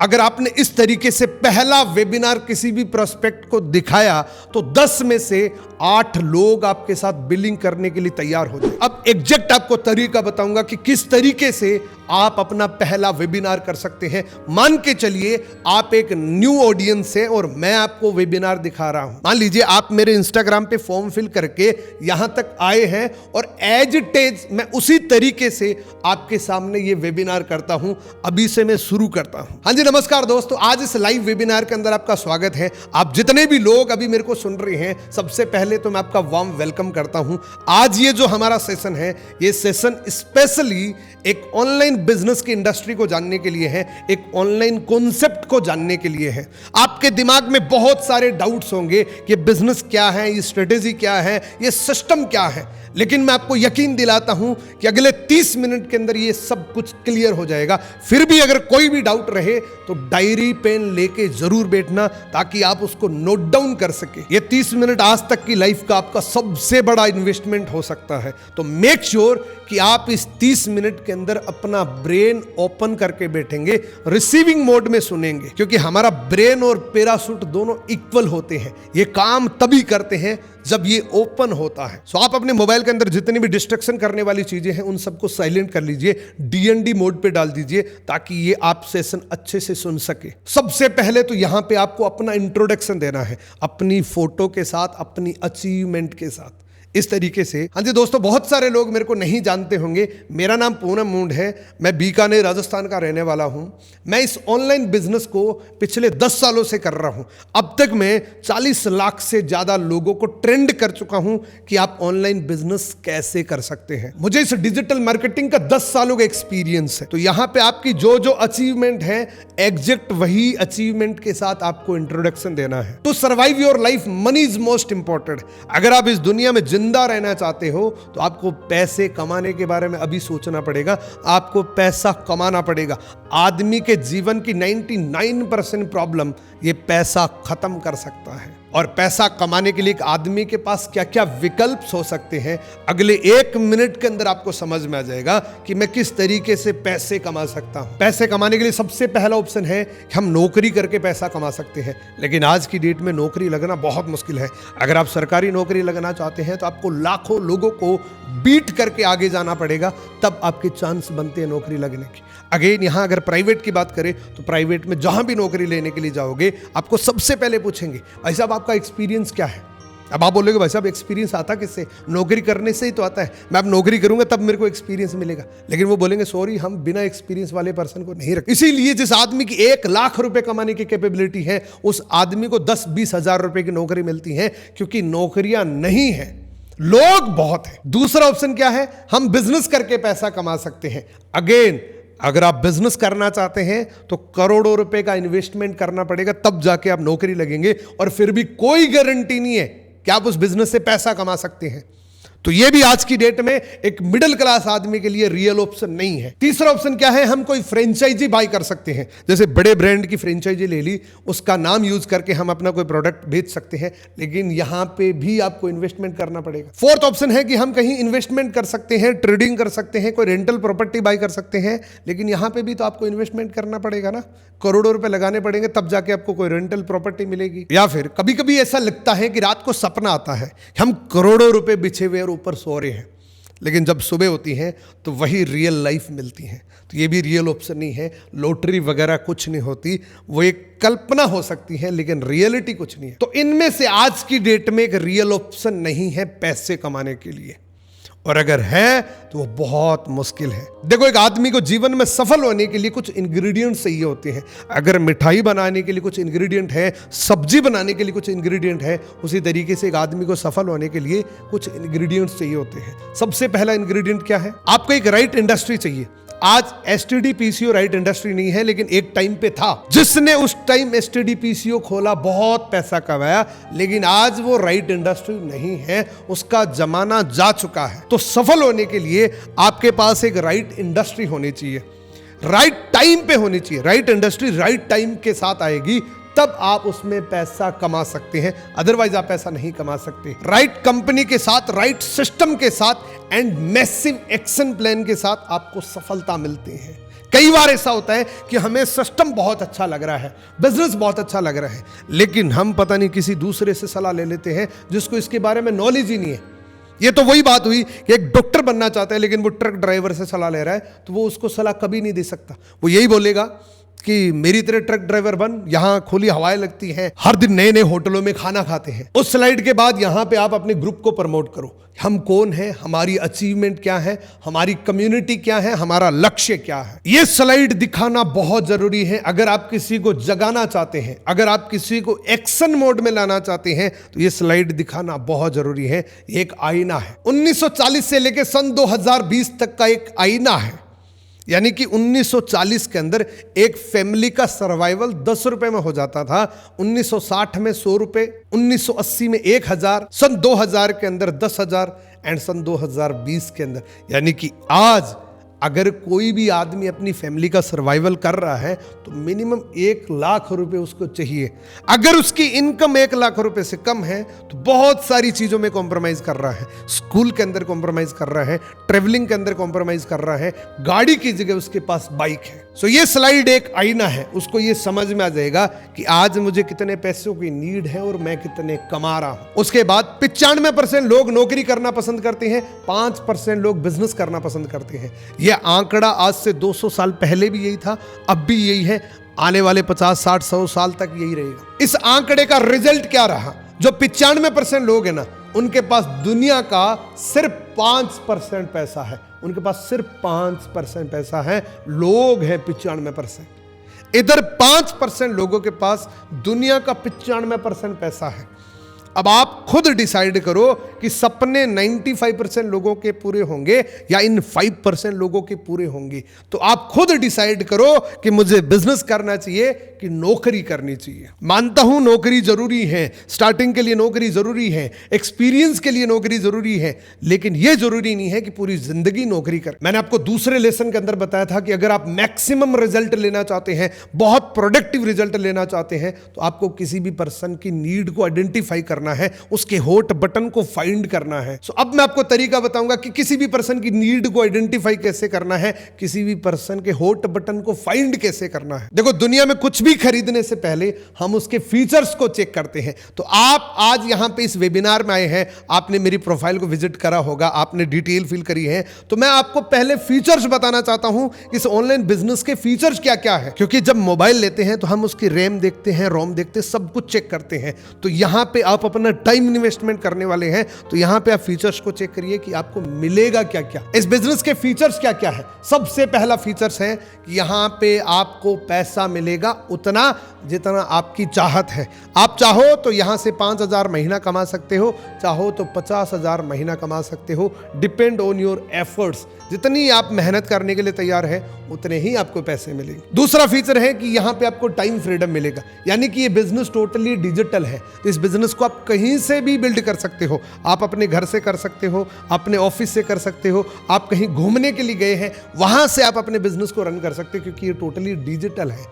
अगर आपने इस तरीके से पहला वेबिनार किसी भी प्रोस्पेक्ट को दिखाया तो 10 में से 8 लोग आपके साथ बिलिंग करने के लिए तैयार हो जाए। अब एग्जैक्ट आपको तरीका बताऊंगा कि किस तरीके से आप अपना पहला वेबिनार कर सकते हैं। मान के चलिए आप एक न्यू ऑडियंस है और मैं आपको वेबिनार दिखा रहा हूं। मान लीजिए आप मेरे इंस्टाग्राम पे फॉर्म फिल करके यहां तक आए हैं और एज इट इज मैं उसी तरीके से आपके सामने ये वेबिनार करता हूं। अभी से मैं शुरू करता हूं। हाँ जी, नमस्कार दोस्तों, आज इस लाइव वेबिनार के अंदर आपका स्वागत है। आप जितने भी लोग अभी मेरे को सुन रहे हैं, सबसे पहले तो मैं आपका वार्म वेलकम करता हूं। आज ये जो हमारा सेशन है, ये सेशन स्पेशली एक ऑनलाइन बिजनेस की इंडस्ट्री को जानने के लिए है, एक ऑनलाइन कॉन्सेप्ट को जानने के लिए है। आपके दिमाग में बहुत सारे डाउट्स होंगे कि बिजनेस क्या है, ये स्ट्रेटेजी क्या है, ये सिस्टम क्या है, लेकिन मैं आपको यकीन दिलाता हूं कि अगले 30 मिनट के अंदर ये सब कुछ क्लियर हो जाएगा। फिर भी अगर कोई भी डाउट रहे तो डायरी पेन लेके जरूर बैठना ताकि आप उसको नोट डाउन कर सके। ये 30 मिनट आज तक की लाइफ का आपका सबसे बड़ा इन्वेस्टमेंट हो सकता है। तो मेक श्योर कि आप इस 30 मिनट के अंदर अपना ब्रेन ओपन करके बैठेंगे, रिसीविंग मोड में सुनेंगे, क्योंकि हमारा ब्रेन और पैराशूट दोनों इक्वल होते हैं। ये काम तभी करते हैं जब ये ओपन होता है। सो आप अपने मोबाइल के अंदर जितनी भी डिस्ट्रक्शन करने वाली चीजें हैं उन सबको साइलेंट कर लीजिए, डीएनडी मोड पे डाल दीजिए ताकि ये आप सेशन अच्छे से सुन सके। सबसे पहले तो यहां पे आपको अपना इंट्रोडक्शन देना है, अपनी फोटो के साथ, अपनी अचीवमेंट के साथ, इस तरीके से। हाँ जी दोस्तों, बहुत सारे लोग मेरे को नहीं जानते होंगे। मेरा नाम पूनम मूंड है, मैं बीकानेर राजस्थान का रहने वाला हूं। मैं इस ऑनलाइन बिजनेस को पिछले 10 सालों से कर रहा हूं। अब तक मैं 40 लाख से ज्यादा लोगों को ट्रेंड कर चुका हूं कि आप ऑनलाइन बिजनेस कैसे कर सकते हैं। मुझे इस डिजिटल मार्केटिंग का 10 सालों का एक्सपीरियंस है। तो यहां पे आपकी जो जो अचीवमेंट है, एग्जैक्ट वही अचीवमेंट के साथ आपको इंट्रोडक्शन देना है। To survive your life, money is most important. अगर आप इस दुनिया में जिंदा रहना चाहते हो तो आपको पैसे कमाने के बारे में अभी सोचना पड़ेगा। आपको पैसा कमाना पड़ेगा। आदमी के जीवन की 99% प्रॉब्लम ये पैसा खत्म कर सकता है। और पैसा कमाने के लिए एक आदमी के पास क्या क्या विकल्प हो सकते हैं, अगले 1 मिनट के अंदर आपको समझ में आ जाएगा कि मैं किस तरीके से पैसे कमा सकता हूं। पैसे कमाने के लिए सबसे पहला ऑप्शन है कि हम नौकरी करके पैसा कमा सकते हैं, लेकिन आज की डेट में नौकरी लगना बहुत मुश्किल है। अगर आप सरकारी नौकरी लगना चाहते हैं तो आपको लाखों लोगों को बीट करके आगे जाना पड़ेगा, तब आपके चांस बनते हैं नौकरी लगने की। अगेन यहां अगर प्राइवेट की बात करें तो प्राइवेट में जहां भी नौकरी लेने के लिए जाओगे आपको सबसे पहले पूछेंगे, भाई साहब आपका एक्सपीरियंस क्या है। अब आप बोलोगे, भाई साहब एक्सपीरियंस आता किससे, नौकरी करने से ही तो आता है। मैं अब नौकरी करूंगा तब मेरे को एक्सपीरियंस मिलेगा। लेकिन वो बोलेंगे, सॉरी हम बिना एक्सपीरियंस वाले पर्सन को नहीं रखते। इसीलिए जिस आदमी की 1 लाख रुपए कमाने की कैपेबिलिटी है, उस आदमी को 10-20 हजार रुपए की नौकरी मिलती है, क्योंकि नौकरियां नहीं है, लोग बहुत है। दूसरा ऑप्शन क्या है, हम बिजनेस करके पैसा कमा सकते हैं। अगेन अगर आप बिजनेस करना चाहते हैं तो करोड़ों रुपए का इन्वेस्टमेंट करना पड़ेगा, तब जाके आप नौकरी लगेंगे, और फिर भी कोई गारंटी नहीं है कि आप उस बिजनेस से पैसा कमा सकते हैं। तो ये भी आज की डेट में एक मिडिल क्लास आदमी के लिए रियल ऑप्शन नहीं है। तीसरा ऑप्शन क्या है, हम कोई फ्रेंचाइजी बाय कर सकते हैं। जैसे बड़े ब्रांड की फ्रेंचाइजी ले ली, उसका नाम यूज करके हम अपना कोई प्रोडक्ट बेच सकते हैं, लेकिन यहां पे भी आपको इन्वेस्टमेंट करना पड़ेगा। फोर्थ ऑप्शन है कि हम कहीं इन्वेस्टमेंट कर सकते हैं, ट्रेडिंग कर सकते हैं, कोई रेंटल प्रॉपर्टी बाय कर सकते हैं, लेकिन यहां पर भी तो आपको इन्वेस्टमेंट करना पड़ेगा ना, करोड़ों रुपए लगाने पड़ेंगे, तब जाके आपको कोई रेंटल प्रॉपर्टी मिलेगी। या फिर कभी कभी ऐसा लगता है कि रात को सपना आता है हम करोड़ों रुपए बिछे हुए और ऊपर सो रहे हैं, लेकिन जब सुबह होती है तो वही रियल लाइफ मिलती है। तो ये भी रियल ऑप्शन नहीं है। लॉटरी वगैरह कुछ नहीं होती, वो एक कल्पना हो सकती है, लेकिन रियलिटी कुछ नहीं है। तो इनमें से आज की डेट में एक रियल ऑप्शन नहीं है पैसे कमाने के लिए, और अगर है तो वो बहुत मुश्किल है। देखो, एक आदमी को जीवन में सफल होने के लिए कुछ इंग्रेडिएंट्स चाहिए होते हैं। अगर मिठाई बनाने के लिए कुछ इंग्रेडिएंट है, सब्जी बनाने के लिए कुछ इंग्रेडिएंट है, उसी तरीके से एक आदमी को सफल होने के लिए कुछ इंग्रेडिएंट्स चाहिए होते हैं। सबसे पहला इंग्रेडिएंट क्या है, आपको एक राइट इंडस्ट्री चाहिए। आज एसटीडी पीसीओ राइट इंडस्ट्री नहीं है, लेकिन एक टाइम पे था। जिसने उस टाइम एसटीडी पीसीओ खोला बहुत पैसा कमाया, लेकिन आज वो राइट इंडस्ट्री नहीं है, उसका जमाना जा चुका है। तो सफल होने के लिए आपके पास एक राइट इंडस्ट्री होनी चाहिए, राइट टाइम पे होनी चाहिए। राइट इंडस्ट्री राइट टाइम के साथ आएगी, तब आप उसमें पैसा कमा सकते हैं, अदरवाइज आप पैसा नहीं कमा सकते। राइट कंपनी के साथ, राइट सिस्टम के साथ एंड मैसिव एक्शन प्लान के साथ आपको सफलता मिलती है। कई बार ऐसा होता है कि हमें सिस्टम बहुत अच्छा लग रहा है, बिजनेस बहुत अच्छा लग रहा है, लेकिन हम पता नहीं किसी दूसरे से सलाह ले लेते हैं जिसको इसके बारे में नॉलेज ही नहीं है। ये तो वही बात हुई कि एक डॉक्टर बनना चाहता है लेकिन वो ट्रक ड्राइवर से सलाह ले रहा है, तो वो उसको सलाह कभी नहीं दे सकता। वो यही बोलेगा कि मेरी तरह ट्रक ड्राइवर बन, यहां खुली हवाएं लगती हैं, हर दिन नए नए होटलों में खाना खाते हैं। उस स्लाइड के बाद यहां पे आप अपने ग्रुप को प्रमोट करो, हम कौन हैं, हमारी अचीवमेंट क्या है, हमारी कम्युनिटी क्या है, हमारा लक्ष्य क्या है। यह स्लाइड दिखाना बहुत जरूरी है। अगर आप किसी को जगाना चाहते हैं, अगर आप किसी को एक्शन मोड में लाना चाहते हैं, तो यह स्लाइड दिखाना बहुत जरूरी है। एक आईना है, 1940 से लेकर सन 2020 तक का एक आईना है। यानी कि 1940 के अंदर एक फैमिली का सर्वाइवल 10 रुपए में हो जाता था, 1960 में 100 रुपए, 1980 में 1000, सन 2000 के अंदर 10,000 एंड सन 2020 के अंदर, यानी कि आज अगर कोई भी आदमी अपनी फैमिली का सर्वाइवल कर रहा है तो मिनिमम 1 लाख रुपए उसको चाहिए। अगर उसकी इनकम 1 लाख रुपए से कम है तो बहुत सारी चीजों में कॉम्प्रोमाइज कर रहा है। स्कूल के अंदर कॉम्प्रोमाइज कर रहा है, ट्रेवलिंग के अंदर कॉम्प्रोमाइज कर रहा है, गाड़ी की जगह उसके पास बाइक है। सो ये स्लाइड एक आईना है, उसको ये समझ में आ जाएगा कि आज मुझे कितने पैसों की नीड है और मैं कितने कमा रहा हूं। उसके बाद 95% लोग नौकरी करना पसंद करते हैं, 5% लोग बिजनेस करना पसंद करते हैं। यह आंकड़ा आज से 200 साल पहले भी यही था, अब भी यही है, आने वाले 50, 60, 100 साल तक यही रहेगा। इस आंकड़े का रिजल्ट क्या रहा? जो 95% लोग हैं ना, उनके पास दुनिया का सिर्फ 5% पैसा है, उनके पास सिर्फ 5% पैसा है। लोग हैं 95%, इधर 5% लोगों के पास दुनिया का 95% पैसा है। अब आप खुद डिसाइड करो कि सपने 95% लोगों के पूरे होंगे या इन 5% लोगों के पूरे होंगे। तो आप खुद डिसाइड करो कि मुझे बिजनेस करना चाहिए कि नौकरी करनी चाहिए। मानता हूं नौकरी जरूरी है, स्टार्टिंग के लिए नौकरी जरूरी है, एक्सपीरियंस के लिए नौकरी जरूरी है, लेकिन यह जरूरी नहीं है कि पूरी जिंदगी नौकरी कर। मैंने आपको दूसरे लेसन के अंदर बताया था कि अगर आप मैक्सिमम रिजल्ट लेना चाहते हैं, बहुत प्रोडक्टिव रिजल्ट लेना चाहते हैं, तो आपको किसी भी पर्सन की नीड को आइडेंटिफाई करना है, उसके हॉट बटन को फाइंड करना है। सो अब मैं आपको तरीका बताऊंगा कि किसी भी पर्सन की नीड को आइडेंटिफाई कैसे करना है, किसी भी पर्सन के हॉट बटन को फाइंड कैसे करना है। देखो, दुनिया में कुछ भी खरीदने से पहले हम उसके फीचर्स को चेक करते हैं। तो आप आज यहां पे इस वेबिनार में आए हैं, आपने मेरी प्रोफाइल को विजिट करा होगा, आपने डिटेल फिल करी है, तो मैं आपको पहले फीचर्स बताना चाहता हूं, इस ऑनलाइन बिजनेस के फीचर्स क्या क्या है। क्योंकि जब मोबाइल लेते हैं तो हम उसकी रैम देखते हैं, रोम देखते हैं, सब कुछ चेक करते हैं। तो यहां पे आप अपना टाइम इन्वेस्टमेंट करने वाले हैं, तो यहां पे आप फीचर्स को चेक करिए कि आपको मिलेगा क्या क्या। इस बिजनेस के फीचर्स क्या क्या है। सबसे पहला फीचर्स है कि यहां पे आपको पैसा मिलेगा उतना जितना आपकी चाहत है। आप चाहो तो यहां से 5,000 महीना कमा सकते हो, चाहो तो 50,000 महीना कमा सकते हो। Depend on your efforts. जितनी आप मेहनत करने के लिए तैयार है उतने ही आपको पैसे मिलेंगे। दूसरा फीचर है कि यहां पे आपको टाइम फ्रीडम मिलेगा, यानी कि ये बिजनेस टोटली डिजिटल है। तो इस बिजनेस को आप कहीं से भी बिल्ड कर सकते हो। आप अपने घर से कर सकते हो, अपने ऑफिस से कर सकते हो, आप कहीं घूमने के लिए गए हैं वहां से आप अपने बिजनेस को रन कर सकते हो, क्योंकि ये टोटली डिजिटल है।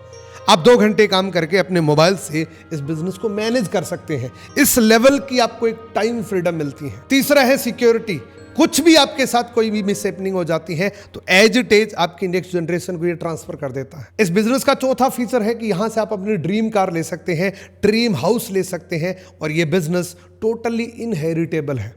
आप 2 घंटे काम करके अपने मोबाइल से इस बिजनेस को मैनेज कर सकते हैं। इस लेवल की आपको एक टाइम फ्रीडम मिलती है। तीसरा है सिक्योरिटी। कुछ भी आपके साथ कोई भी मिसहैपनिंग हो जाती है तो एज इट इज आपकी नेक्स्ट जनरेशन को ये ट्रांसफर कर देता है। इस बिजनेस का चौथा फीचर है कि यहां से आप अपनी ड्रीम कार ले सकते हैं, ड्रीम हाउस ले सकते हैं, और ये बिजनेस टोटली इनहेरिटेबल है।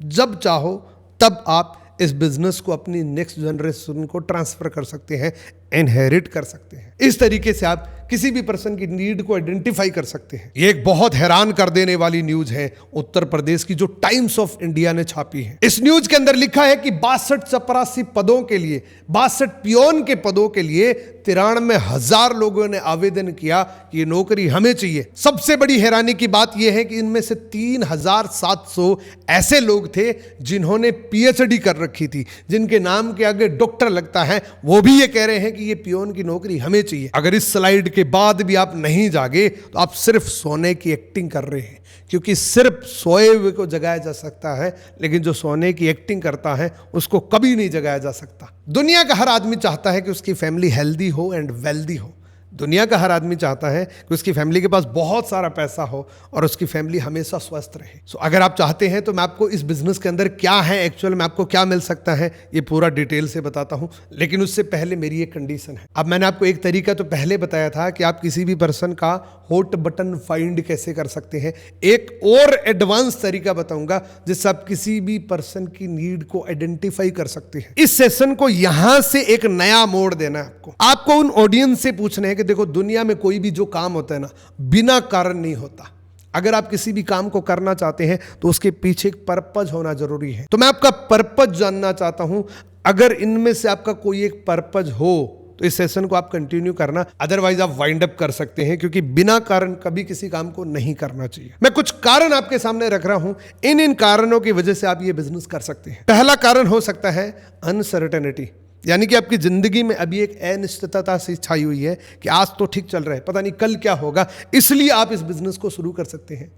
जब चाहो तब आप इस बिजनेस को अपनी नेक्स्ट जनरेशन को ट्रांसफर कर सकते हैं, इनहेरिट कर सकते हैं। इस तरीके से आप किसी भी पर्सन की नीड को आइडेंटिफाई कर सकते हैं। ये एक बहुत हैरान कर देने वाली न्यूज है उत्तर प्रदेश की, जो टाइम्स ऑफ इंडिया ने छापी है। इस न्यूज के अंदर लिखा है कि 62 चपरासी पदों के लिए, 62 पियोन के पदों के लिए 93,000 लोगों ने आवेदन किया कि ये नौकरी हमें चाहिए। सबसे बड़ी हैरानी की बात यह है कि इनमें से 3,700 ऐसे लोग थे जिन्होंने PhD कर रखी थी, जिनके नाम के आगे डॉक्टर लगता है, वो भी ये कह रहे हैं कि ये पियोन की नौकरी हमें चाहिए। अगर इस स्लाइड के बाद भी आप नहीं जागे तो आप सिर्फ सोने की एक्टिंग कर रहे हैं, क्योंकि सिर्फ सोए हुए को जगाया जा सकता है, लेकिन जो सोने की एक्टिंग करता है उसको कभी नहीं जगाया जा सकता। दुनिया का हर आदमी चाहता है कि उसकी फैमिली हेल्दी हो एंड वेल्दी हो। दुनिया का हर आदमी चाहता है कि उसकी फैमिली के पास बहुत सारा पैसा हो और उसकी फैमिली हमेशा स्वस्थ रहे। सो अगर आप चाहते हैं तो मैं आपको इस बिजनेस के अंदर क्या है, एक्चुअल में आपको क्या मिल सकता है, ये पूरा डिटेल से बताता हूं। लेकिन उससे पहले मेरी एक कंडीशन है। अब मैंने आपको एक तरीका तो पहले बताया था कि आप किसी भी पर्सन का हॉट बटन फाइंड कैसे कर सकते हैं। एक और एडवांस तरीका बताऊंगा जिससे आप किसी भी पर्सन की नीड को आइडेंटिफाई कर सकते हैं। इस सेशन को यहां से एक नया मोड़ देना है आपको उन ऑडियंस से पूछना है कि देखो, दुनिया में कोई भी जो काम होता है ना, बिना कारण नहीं होता। अगर आप किसी भी काम को करना चाहते हैं तो उसके पीछे एक पर्पज होना जरूरी है। तो मैं आपका पर्पज जानना चाहता हूं। अगर इनमें से आपका कोई एक पर्पज हो तो इस सेशन को आप कंटिन्यू करना, अदरवाइज आप वाइंड अप कर सकते हैं, क्योंकि बिना कारण कभी किसी काम को नहीं करना चाहिए। मैं कुछ कारण आपके सामने रख रहा हूं, इन कारणों की वजह से आप ये बिजनेस कर सकते हैं। पहला कारण हो सकता है अनसर्टेनिटी, यानी कि आपकी जिंदगी में अभी एक अनिश्चितता सी छाई हुई है कि आज तो ठीक चल रहा है, पता नहीं कल क्या होगा, इसलिए आप इस बिजनेस को शुरू कर सकते हैं।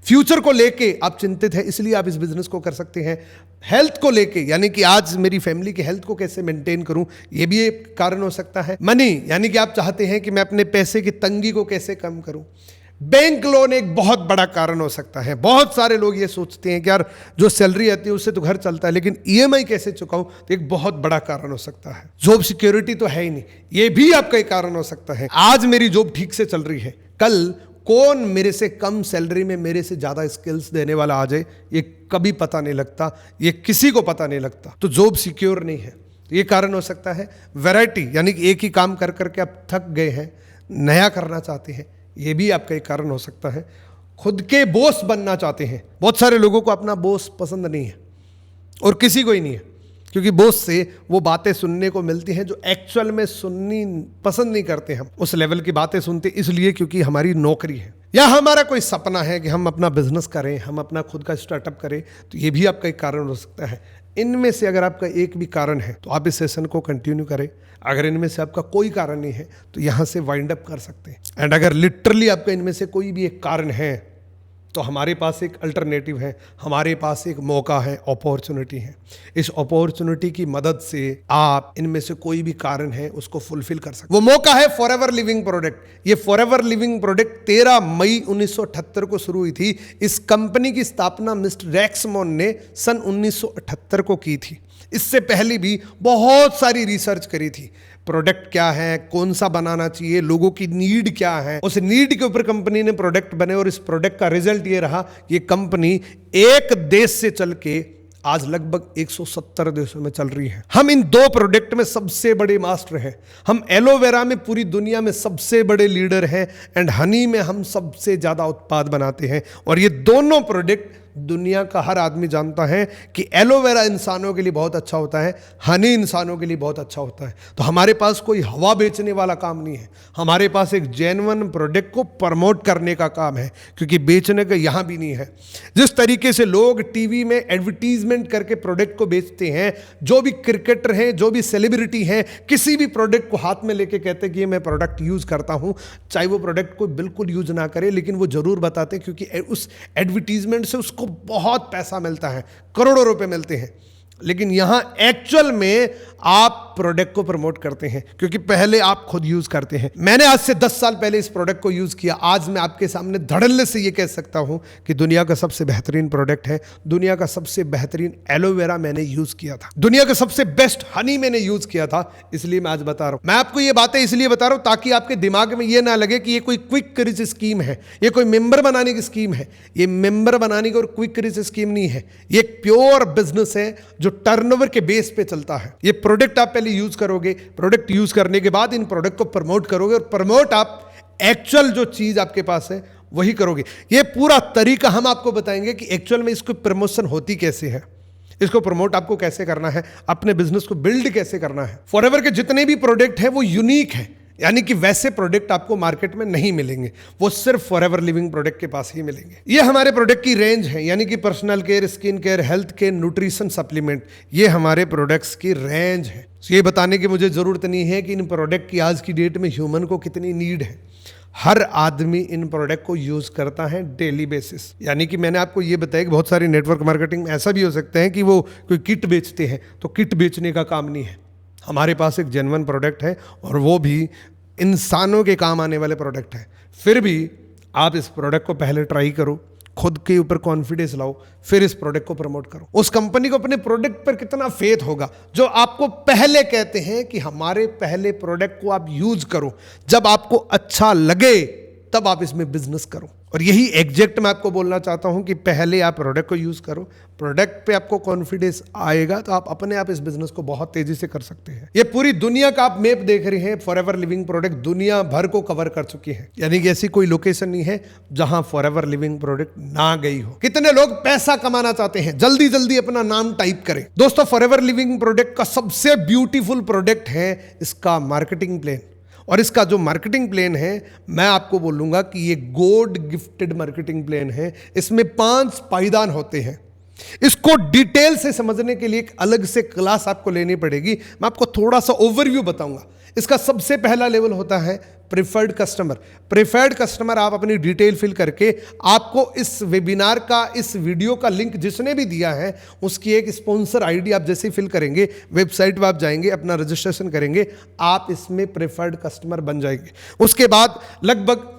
फ्यूचर को लेके आप चिंतित हैं, इसलिए आप इस बिजनेस को कर सकते हैं। हेल्थ को लेके, यानी कि आज मेरी फैमिली की हेल्थ को कैसे मेंटेन करूं, यह भी एक कारण हो सकता है। मनी, यानी कि आप चाहते हैं कि मैं अपने पैसे की तंगी को कैसे कम करूं। बैंक लोन एक बहुत बड़ा कारण हो सकता है। बहुत सारे लोग ये सोचते हैं कि यार जो सैलरी आती है उससे तो घर चलता है, लेकिन ईएमआई कैसे चुकाऊं, तो एक बहुत बड़ा कारण हो सकता है। जॉब सिक्योरिटी तो है ही नहीं, ये भी आपका एक कारण हो सकता है। आज मेरी जॉब ठीक से चल रही है, कल कौन मेरे से कम सैलरी में मेरे से ज्यादा स्किल्स देने वाला आ जाए, ये कभी पता नहीं लगता, ये किसी को पता नहीं लगता। तो जॉब सिक्योर नहीं है, ये कारण हो सकता है। वैरायटी, यानी कि एक ही काम कर करके आप थक गए हैं, नया करना चाहते हैं, ये भी आपका एक कारण हो सकता है। खुद के बॉस बनना चाहते हैं। बहुत सारे लोगों को अपना बॉस पसंद नहीं है, और किसी को ही नहीं है, क्योंकि बॉस से वो बातें सुनने को मिलती हैं जो एक्चुअल में सुननी पसंद नहीं करते। हम उस लेवल की बातें सुनते इसलिए क्योंकि हमारी नौकरी है, या हमारा कोई सपना है कि हम अपना बिजनेस करें, हम अपना खुद का स्टार्टअप करें, तो ये भी आपका एक कारण हो सकता है। इनमें से अगर आपका एक भी कारण है तो आप इस सेशन को कंटिन्यू करें। अगर इनमें से आपका कोई कारण नहीं है तो यहां से वाइंड अप कर सकते हैं। एंड अगर लिटरली आपका इनमें से कोई भी एक कारण है तो हमारे पास एक अल्टरनेटिव है, हमारे पास एक मौका है, अपॉर्चुनिटी है। इस अपॉर्चुनिटी की मदद से आप इनमें से कोई भी कारण है उसको फुलफिल कर सकते। वो मौका है फॉरएवर लिविंग प्रोडक्ट। ये फॉरएवर लिविंग प्रोडक्ट 13 मई 1978 को शुरू हुई थी। इस कंपनी की स्थापना मिस्टर रैक्समोन ने सन 1978 को की थी। इससे पहले भी बहुत सारी रिसर्च करी थी, प्रोडक्ट क्या है, कौन सा बनाना चाहिए, लोगों की नीड क्या है, उस नीड के ऊपर कंपनी ने प्रोडक्ट बने, और इस प्रोडक्ट का रिजल्ट ये रहा, ये कंपनी एक देश से चल के आज लगभग 170 देशों में चल रही है। हम इन दो प्रोडक्ट में सबसे बड़े मास्टर हैं। हम एलोवेरा में पूरी दुनिया में सबसे बड़े लीडर हैं, एंड हनी में हम सबसे ज्यादा उत्पाद बनाते हैं। और ये दोनों प्रोडक्ट दुनिया का हर आदमी जानता है कि एलोवेरा इंसानों के लिए बहुत अच्छा होता है, हनी इंसानों के लिए बहुत अच्छा होता है। तो हमारे पास कोई हवा बेचने वाला काम नहीं है, हमारे पास एक जेन्युइन प्रोडक्ट को प्रमोट करने का काम है, क्योंकि बेचने का यहां भी नहीं है। जिस तरीके से लोग टीवी में एडवर्टीजमेंट करके प्रोडक्ट को बेचते हैं, जो भी क्रिकेटर हैं, जो भी सेलिब्रिटी हैं, किसी भी प्रोडक्ट को हाथ में लेके कहते हैं कि मैं प्रोडक्ट यूज करता हूं, चाहे वो प्रोडक्ट को बिल्कुल यूज ना करे, लेकिन वो जरूर बताते, क्योंकि उस एडवर्टीजमेंट से उसको बहुत पैसा मिलता है, करोड़ों रुपए मिलते हैं। लेकिन यहां एक्चुअल में आप प्रोडक्ट को प्रमोट करते हैं, क्योंकि पहले आप खुद यूज करते हैं। मैंने आज से 10 साल पहले इस प्रोडक्ट को यूज किया। आज मैं आपके सामने धड़ल्ले से ये कह सकता हूं कि दुनिया का सबसे बेहतरीन प्रोडक्ट है, दुनिया का सबसे बेहतरीन एलोवेरा मैंने यूज किया था, दुनिया का सबसे बेस्ट हनी मैंने यूज किया था। इसलिए मैं आज बता रहा हूं। मैं आपको ये बातें इसलिए बता रहा हूं ताकि आपके दिमाग में ये ना लगे कि ये कोई क्विक रिच स्कीम है, ये कोई मेंबर बनाने की स्कीम है। ये मेंबर बनाने की और क्विक रिच स्कीम नहीं है, ये एक प्योर बिजनेस है जो टर्नओवर के बेस पे चलता है। ये प्रोडक्ट आप पहले यूज करोगे, प्रोडक्ट यूज करने के बाद इन प्रोडक्ट को प्रमोट करोगे, और प्रमोट आप एक्चुअल जो चीज आपके पास है वही करोगे। ये पूरा तरीका हम आपको बताएंगे कि एक्चुअल में इसको प्रमोशन होती कैसे है, इसको प्रमोट आपको कैसे करना है, अपने बिजनेस को बिल्ड कैसे करना है। फॉरएवर के जितने भी प्रोडक्ट है वो यूनिक है, यानी कि वैसे प्रोडक्ट आपको मार्केट में नहीं मिलेंगे, वो सिर्फ फॉरएवर लिविंग प्रोडक्ट के पास ही मिलेंगे। ये हमारे प्रोडक्ट की रेंज है, यानी कि personal care, skin care, health care, nutrition supplement, ये हमारे प्रोडक्ट्स की रेंज है। ये बताने की मुझे जरूरत नहीं है कि इन प्रोडक्ट की आज की डेट में ह्यूमन को कितनी नीड है। हर आदमी इन प्रोडक्ट को यूज करता है डेली बेसिस। यानी कि मैंने आपको ये बताया कि बहुत सारी नेटवर्क मार्केटिंग में ऐसा भी हो सकता है कि वो कोई किट बेचते हैं, तो किट बेचने का काम नहीं है। हमारे पास एक जेन्युइन प्रोडक्ट है, और वो भी इंसानों के काम आने वाले प्रोडक्ट है, फिर भी आप इस प्रोडक्ट को पहले ट्राई करो, खुद के ऊपर कॉन्फिडेंस लाओ, फिर इस प्रोडक्ट को प्रमोट करो। उस कंपनी को अपने प्रोडक्ट पर कितना फेथ होगा जो आपको पहले कहते हैं कि हमारे पहले प्रोडक्ट को आप यूज करो, जब आपको अच्छा लगे तब आप इसमें बिजनेस करो। और यही एग्जैक्ट मैं आपको बोलना चाहता हूं कि पहले आप प्रोडक्ट को यूज करो, प्रोडक्ट पे आपको कॉन्फिडेंस आएगा तो आप अपने आप इस बिजनेस को बहुत तेजी से कर सकते हैं। ये पूरी दुनिया का आप मैप देख रहे हैं, फॉरएवर लिविंग प्रोडक्ट दुनिया भर को कवर कर चुकी है, यानी कि ऐसी कोई लोकेशन नहीं है जहां फॉरएवर लिविंग प्रोडक्ट ना गई हो। कितने लोग पैसा कमाना चाहते हैं, जल्दी जल्दी अपना नाम टाइप करें। दोस्तों, फॉरएवर लिविंग प्रोडक्ट का सबसे ब्यूटीफुल प्रोडक्ट है इसका मार्केटिंग प्लान। और इसका जो मार्केटिंग प्लान है, मैं आपको बोलूंगा कि ये गॉड गिफ्टेड मार्केटिंग प्लान है। इसमें 5 पायदान होते हैं। इसको डिटेल से समझने के लिए एक अलग से क्लास आपको लेनी पड़ेगी। मैं आपको थोड़ा सा ओवरव्यू बताऊंगा। इसका सबसे पहला लेवल होता है प्रिफर्ड कस्टमर। प्रिफर्ड कस्टमर आप अपनी डिटेल फिल करके, आपको इस वेबिनार का, इस वीडियो का लिंक जिसने भी दिया है उसकी एक स्पॉन्सर आईडी आप जैसे फिल करेंगे, वेबसाइट पर आप जाएंगे, अपना रजिस्ट्रेशन करेंगे, आप इसमें प्रिफर्ड कस्टमर बन जाएंगे। उसके बाद लगभग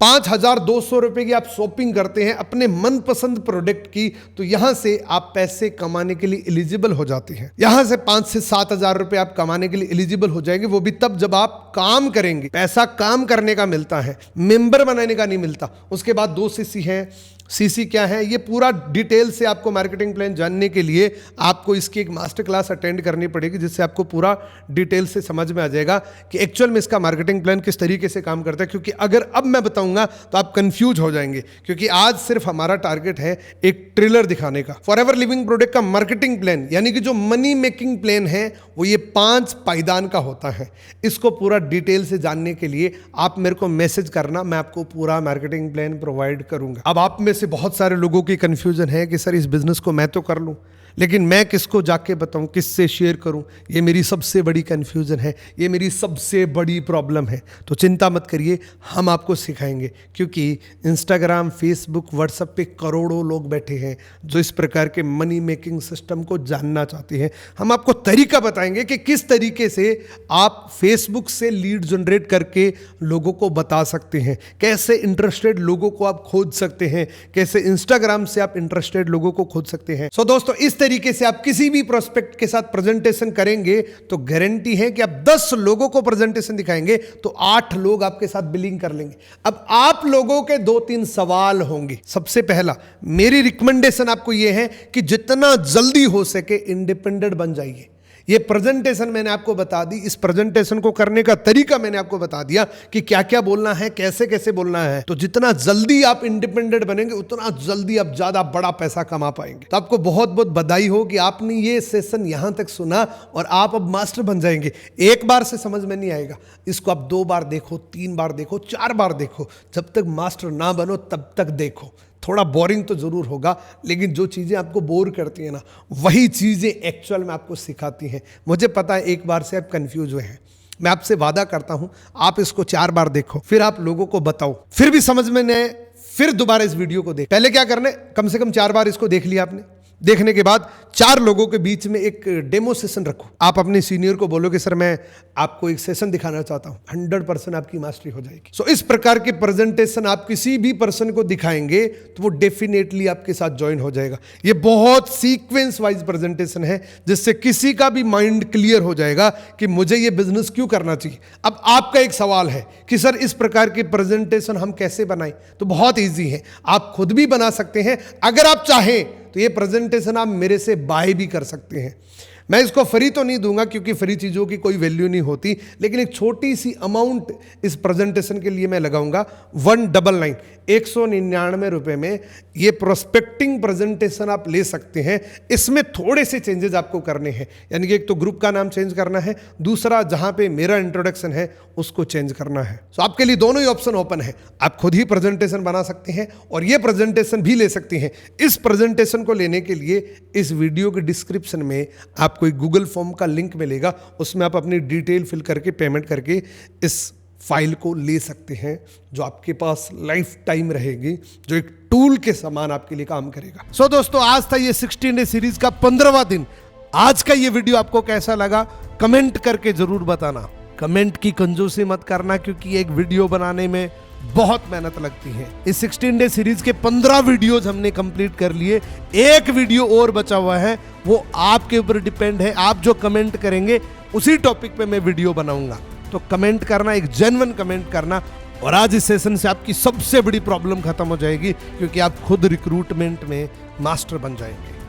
5,200 रुपए की आप शॉपिंग करते हैं अपने मनपसंद प्रोडक्ट की, तो यहां से आप पैसे कमाने के लिए एलिजिबल हो जाते हैं। यहां से 5 से 7,000 रुपए आप कमाने के लिए एलिजिबल हो जाएंगे, वो भी तब जब आप काम करेंगे। पैसा काम करने का मिलता है, मेंबर बनाने का नहीं मिलता। उसके बाद 2 सीसी है। सीसी क्या है, ये पूरा डिटेल से आपको मार्केटिंग प्लान जानने के लिए आपको इसकी एक मास्टर क्लास अटेंड करनी पड़ेगी, जिससे आपको पूरा डिटेल से समझ में आ जाएगा कि एक्चुअल में इसका मार्केटिंग प्लान किस तरीके से काम करता है। क्योंकि अगर अब मैं बताऊंगा तो आप कंफ्यूज हो जाएंगे, क्योंकि आज सिर्फ हमारा टारगेट है एक ट्रेलर दिखाने का। फॉरएवर लिविंग प्रोडक्ट का मार्केटिंग प्लान यानी कि जो मनी मेकिंग प्लान है वो ये 5 पायदान का होता है। इसको पूरा डिटेल से जानने के लिए आप मेरे को मैसेज करना, मैं आपको पूरा मार्केटिंग प्लान प्रोवाइड करूंगा। अब आप में से बहुत सारे लोगों की कंफ्यूजन है कि सर इस बिजनेस को मैं तो कर लूं, लेकिन मैं किसको जाके बताऊं, किससे शेयर करूं। ये मेरी सबसे बड़ी कंफ्यूजन है, ये मेरी सबसे बड़ी प्रॉब्लम है। तो चिंता मत करिए, हम आपको सिखाएंगे, क्योंकि इंस्टाग्राम, फेसबुक, व्हाट्सएप पे करोड़ों लोग बैठे हैं जो इस प्रकार के मनी मेकिंग सिस्टम को जानना चाहते हैं। हम आपको तरीका बताएंगे कि किस तरीके से आप फेसबुक से लीड जनरेट करके लोगों को बता सकते हैं, कैसे इंटरेस्टेड लोगों को आप खोज सकते हैं, कैसे इंस्टाग्राम से आप इंटरेस्टेड लोगों को खोज सकते हैं। सो दोस्तों, इस तरीके से आप किसी भी प्रोस्पेक्ट के साथ प्रेजेंटेशन करेंगे तो गारंटी है कि आप 10 लोगों को प्रेजेंटेशन दिखाएंगे तो 8 लोग आपके साथ बिलिंग कर लेंगे। अब आप लोगों के 2-3 सवाल होंगे। सबसे पहला मेरी रिकमेंडेशन आपको यह है कि जितना जल्दी हो सके इंडिपेंडेंट बन जाइए। ये प्रेजेंटेशन मैंने आपको बता दी, इस प्रेजेंटेशन को करने का तरीका मैंने आपको बता दिया कि क्या क्या बोलना है, कैसे कैसे बोलना है। तो जितना जल्दी आप इंडिपेंडेंट बनेंगे उतना जल्दी आप ज्यादा बड़ा पैसा कमा पाएंगे। तो आपको बहुत बहुत बधाई हो कि आपने ये सेशन यहां तक सुना और आप अब मास्टर बन जाएंगे। एक बार से समझ में नहीं आएगा, इसको आप 2 बार देखो, 3 बार देखो, 4 बार देखो, जब तक मास्टर ना बनो तब तक देखो। थोड़ा बोरिंग तो जरूर होगा, लेकिन जो चीज़ें आपको बोर करती हैं ना, वही चीज़ें एक्चुअल में आपको सिखाती हैं। मुझे पता है एक बार से आप कंफ्यूज हुए हैं, मैं आपसे वादा करता हूं आप इसको 4 बार देखो, फिर आप लोगों को बताओ, फिर भी समझ में नहीं आए फिर दोबारा इस वीडियो को देख। पहले क्या करना है, कम से कम 4 बार इसको देख लिया आपने। देखने के बाद 4 लोगों के बीच में एक डेमो सेशन रखो। आप अपने सीनियर को बोलो कि सर मैं आपको एक सेशन दिखाना चाहता हूं, 100% आपकी मास्टरी हो जाएगी। सो इस प्रकार के प्रेजेंटेशन आप किसी भी पर्सन को दिखाएंगे तो वो डेफिनेटली आपके साथ ज्वाइन हो जाएगा। ये बहुत सीक्वेंस वाइज प्रेजेंटेशन है, जिससे किसी का भी माइंड क्लियर हो जाएगा कि मुझे ये बिजनेस क्यों करना चाहिए। अब आपका एक सवाल है कि सर इस प्रकार के प्रेजेंटेशन हम कैसे बनाएं, तो बहुत ईजी है, आप खुद भी बना सकते हैं। अगर आप चाहें तो ये प्रेजेंटेशन आप मेरे से बाय भी कर सकते हैं। मैं इसको फ्री तो नहीं दूंगा क्योंकि फ्री चीज़ों की कोई वैल्यू नहीं होती, लेकिन एक छोटी सी अमाउंट इस प्रेजेंटेशन के लिए मैं लगाऊंगा 199 199 रुपये में ये प्रोस्पेक्टिंग प्रेजेंटेशन आप ले सकते हैं। इसमें थोड़े से चेंजेस आपको करने हैं, यानी कि एक तो ग्रुप का नाम चेंज करना है, दूसरा जहां पे मेरा इंट्रोडक्शन है उसको चेंज करना है। तो आपके लिए दोनों ही ऑप्शन ओपन है, आप खुद ही प्रेजेंटेशन बना सकते हैं और ये प्रेजेंटेशन भी ले सकते हैं। इस प्रेजेंटेशन को लेने के लिए इस वीडियो के डिस्क्रिप्शन में आपको एक गूगल फॉर्म का लिंक मिलेगा, उसमें आप अपनी डिटेल फिल करके पेमेंट करके इस फाइल को ले सकते हैं, जो आपके पास लाइफ टाइम रहेगी, जो एक टूल के समान आपके लिए काम करेगा। सो दोस्तों, आज था ये 16 डे सीरीज का 15वां दिन। आज का ये वीडियो आपको कैसा लगा कमेंट करके जरूर बताना। कमेंट की कंजूसी मत करना, क्योंकि एक वीडियो बनाने में बहुत मेहनत लगती है। इस 16 डे सीरीज के 15 वीडियोज हमने कंप्लीट कर लिए, एक वीडियो और बचा हुआ है, वो आपके ऊपर डिपेंड है। आप जो कमेंट करेंगे उसी टॉपिक पे मैं वीडियो बनाऊंगा। तो कमेंट करना, एक जेन्युइन कमेंट करना, और आज इस सेशन से आपकी सबसे बड़ी प्रॉब्लम खत्म हो जाएगी, क्योंकि आप खुद रिक्रूटमेंट में मास्टर बन जाएंगे।